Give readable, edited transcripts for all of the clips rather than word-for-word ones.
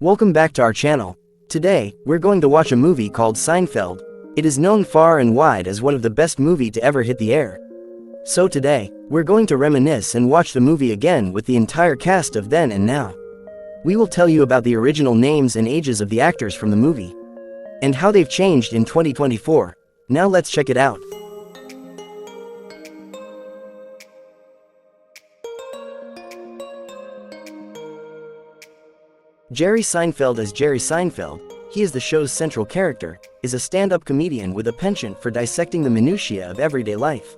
Welcome back to our channel. Today, we're going to watch a movie called Seinfeld. It is known far and wide as one of the best movies to ever hit the air. So today, we're going to reminisce and watch the movie again with the entire cast of then and now. We will tell you about the original names and ages of the actors from the movie, and how they've changed in 2024. Now let's check it out. Jerry Seinfeld. As Jerry Seinfeld, he is the show's central character, is a stand-up comedian with a penchant for dissecting the minutiae of everyday life.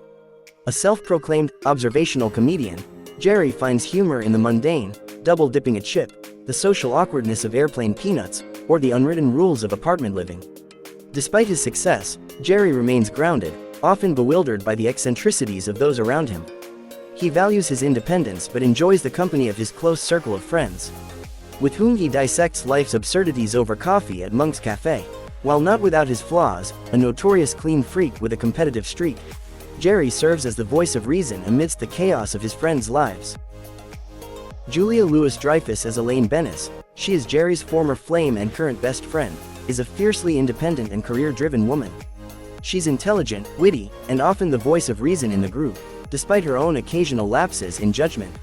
A self-proclaimed, observational comedian, Jerry finds humor in the mundane, double-dipping a chip, the social awkwardness of airplane peanuts, or the unwritten rules of apartment living. Despite his success, Jerry remains grounded, often bewildered by the eccentricities of those around him. He values his independence but enjoys the company of his close circle of friends, with whom he dissects life's absurdities over coffee at Monk's Cafe. While not without his flaws, a notorious clean freak with a competitive streak, Jerry serves as the voice of reason amidst the chaos of his friends' lives. Julia Louis-Dreyfus as Elaine Benes, she is Jerry's former flame and current best friend, is a fiercely independent and career-driven woman. She's intelligent, witty, and often the voice of reason in the group, despite her own occasional lapses in judgment.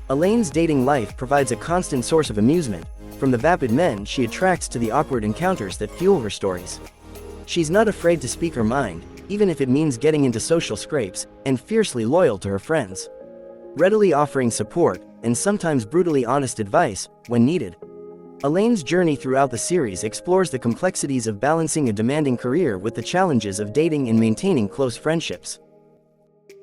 Elaine's dating life provides a constant source of amusement, from the vapid men she attracts to the awkward encounters that fuel her stories. She's not afraid to speak her mind, even if it means getting into social scrapes, and fiercely loyal to her friends, readily offering support, and sometimes brutally honest advice, when needed. Elaine's journey throughout the series explores the complexities of balancing a demanding career with the challenges of dating and maintaining close friendships.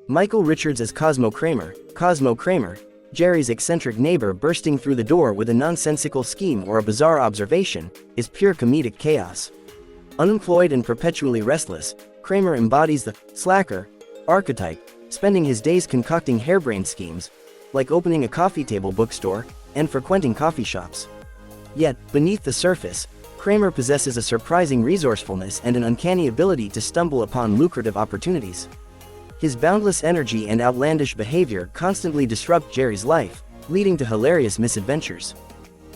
Michael Richards as Cosmo Kramer. Cosmo Kramer, Jerry's eccentric neighbor bursting through the door with a nonsensical scheme or a bizarre observation, is pure comedic chaos. Unemployed and perpetually restless, Kramer embodies the slacker archetype, spending his days concocting harebrained schemes, like opening a coffee table bookstore and frequenting coffee shops. Yet, beneath the surface, Kramer possesses a surprising resourcefulness and an uncanny ability to stumble upon lucrative opportunities. His boundless energy and outlandish behavior constantly disrupt Jerry's life, leading to hilarious misadventures.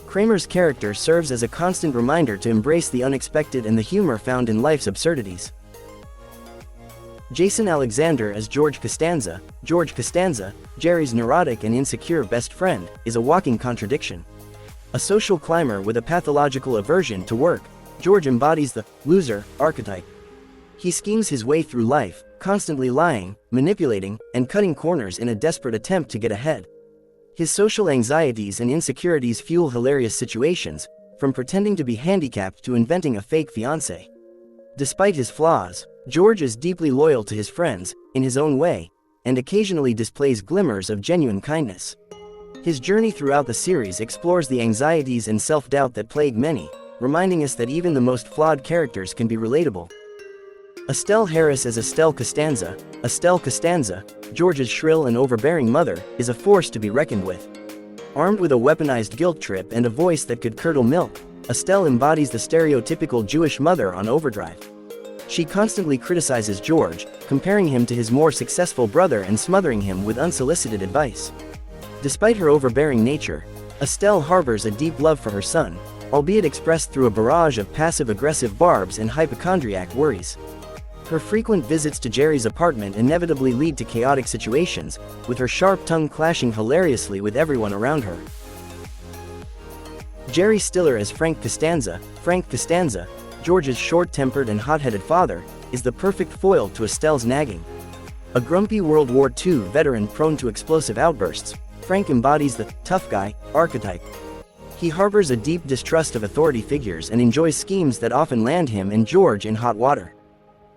Kramer's character serves as a constant reminder to embrace the unexpected and the humor found in life's absurdities. Jason Alexander as George Costanza. George Costanza, Jerry's neurotic and insecure best friend, is a walking contradiction. A social climber with a pathological aversion to work, George embodies the loser archetype. He schemes his way through life, constantly lying, manipulating, and cutting corners in a desperate attempt to get ahead. His social anxieties and insecurities fuel hilarious situations, from pretending to be handicapped to inventing a fake fiancé. Despite his flaws, George is deeply loyal to his friends, in his own way, and occasionally displays glimmers of genuine kindness. His journey throughout the series explores the anxieties and self-doubt that plague many, reminding us that even the most flawed characters can be relatable. Estelle Harris as Estelle Costanza. Estelle Costanza, George's shrill and overbearing mother, is a force to be reckoned with. Armed with a weaponized guilt trip and a voice that could curdle milk, Estelle embodies the stereotypical Jewish mother on overdrive. She constantly criticizes George, comparing him to his more successful brother and smothering him with unsolicited advice. Despite her overbearing nature, Estelle harbors a deep love for her son, albeit expressed through a barrage of passive-aggressive barbs and hypochondriac worries. Her frequent visits to Jerry's apartment inevitably lead to chaotic situations, with her sharp tongue clashing hilariously with everyone around her. Jerry Stiller as Frank Costanza. Frank Costanza, George's short-tempered and hot-headed father, is the perfect foil to Estelle's nagging. A grumpy World War II veteran prone to explosive outbursts, Frank embodies the tough guy archetype. He harbors a deep distrust of authority figures and enjoys schemes that often land him and George in hot water.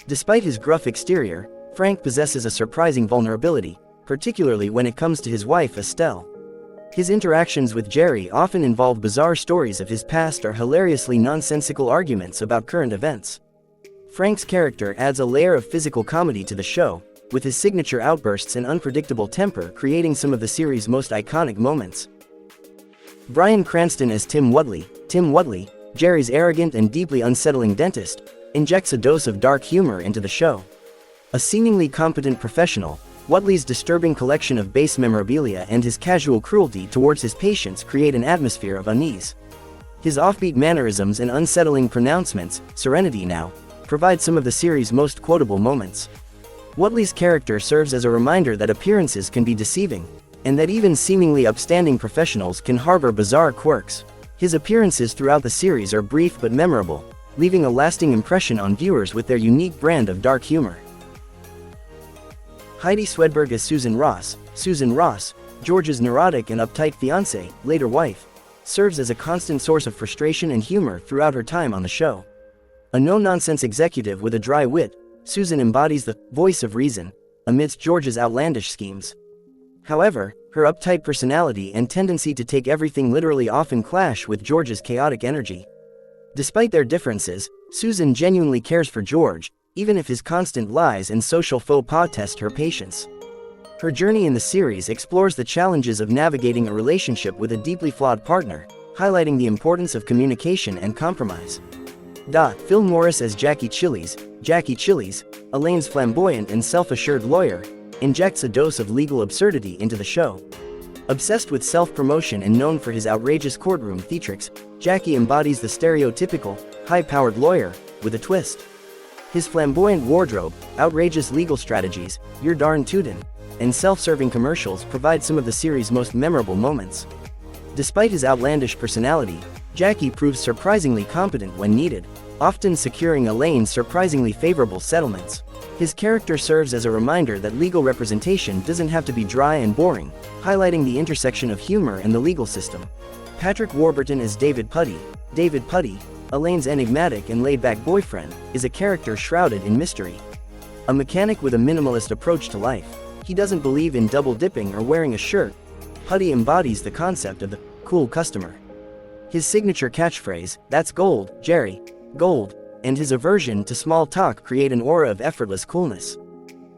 Despite his gruff exterior, Frank possesses a surprising vulnerability, particularly when it comes to his wife Estelle. His interactions with Jerry often involve bizarre stories of his past or hilariously nonsensical arguments about current events. Frank's character adds a layer of physical comedy to the show, with his signature outbursts and unpredictable temper creating some of the series' most iconic moments. Bryan Cranston as Tim Whatley. Tim Whatley, Jerry's arrogant and deeply unsettling dentist, injects a dose of dark humor into the show. A seemingly competent professional, Whatley's disturbing collection of base memorabilia and his casual cruelty towards his patients create an atmosphere of unease. His offbeat mannerisms and unsettling pronouncements, Serenity now, provide some of the series' most quotable moments. Whatley's character serves as a reminder that appearances can be deceiving, and that even seemingly upstanding professionals can harbor bizarre quirks. His appearances throughout the series are brief but memorable, leaving a lasting impression on viewers with their unique brand of dark humor. Heidi Swedberg as Susan Ross. Susan Ross, George's neurotic and uptight fiancée, later wife, serves as a constant source of frustration and humor throughout her time on the show. A no-nonsense executive with a dry wit, Susan embodies the voice of reason amidst George's outlandish schemes. However, her uptight personality and tendency to take everything literally often clash with George's chaotic energy. Despite their differences, Susan genuinely cares for George, even if his constant lies and social faux pas test her patience. Her journey in the series explores the challenges of navigating a relationship with a deeply flawed partner, highlighting the importance of communication and compromise. Phil Morris as Jackie Chiles. Jackie Chiles, Elaine's flamboyant and self-assured lawyer, injects a dose of legal absurdity into the show. Obsessed with self-promotion and known for his outrageous courtroom theatrics, Jackie embodies the stereotypical, high-powered lawyer, with a twist. His flamboyant wardrobe, outrageous legal strategies, "You're darn tootin'," and self-serving commercials provide some of the series' most memorable moments. Despite his outlandish personality, Jackie proves surprisingly competent when needed, often securing Elaine's surprisingly favorable settlements. His character serves as a reminder that legal representation doesn't have to be dry and boring, highlighting the intersection of humor and the legal system. Patrick Warburton as David Puddy. David Puddy, Elaine's enigmatic and laid-back boyfriend, is a character shrouded in mystery. A mechanic with a minimalist approach to life, he doesn't believe in double-dipping or wearing a shirt. Puddy embodies the concept of the cool customer. His signature catchphrase, "That's gold, Jerry, gold," and his aversion to small talk create an aura of effortless coolness.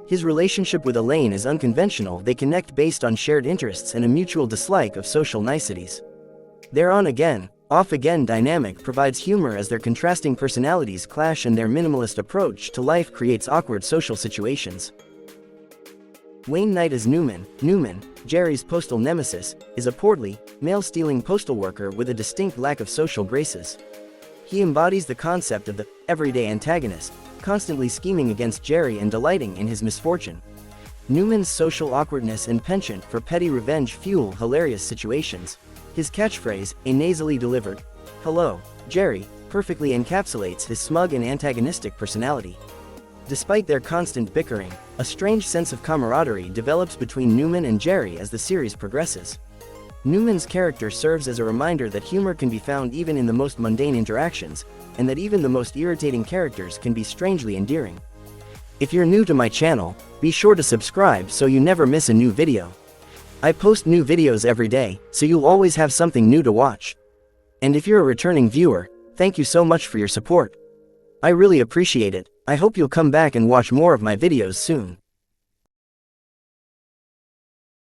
His relationship with Elaine is unconventional. They connect based on shared interests and a mutual dislike of social niceties. Their on-again, off-again dynamic provides humor as their contrasting personalities clash, and their minimalist approach to life creates awkward social situations. Wayne Knight as Newman. Newman, Jerry's postal nemesis, is a portly, mail-stealing postal worker with a distinct lack of social graces. He embodies the concept of the everyday antagonist, constantly scheming against Jerry and delighting in his misfortune. Newman's social awkwardness and penchant for petty revenge fuel hilarious situations. His catchphrase, a nasally delivered, "Hello, Jerry," perfectly encapsulates his smug and antagonistic personality. Despite their constant bickering, a strange sense of camaraderie develops between Newman and Jerry as the series progresses. Newman's character serves as a reminder that humor can be found even in the most mundane interactions, and that even the most irritating characters can be strangely endearing. If you're new to my channel, be sure to subscribe so you never miss a new video. I post new videos every day, so you'll always have something new to watch. And if you're a returning viewer, thank you so much for your support. I really appreciate it. I hope you'll come back and watch more of my videos soon.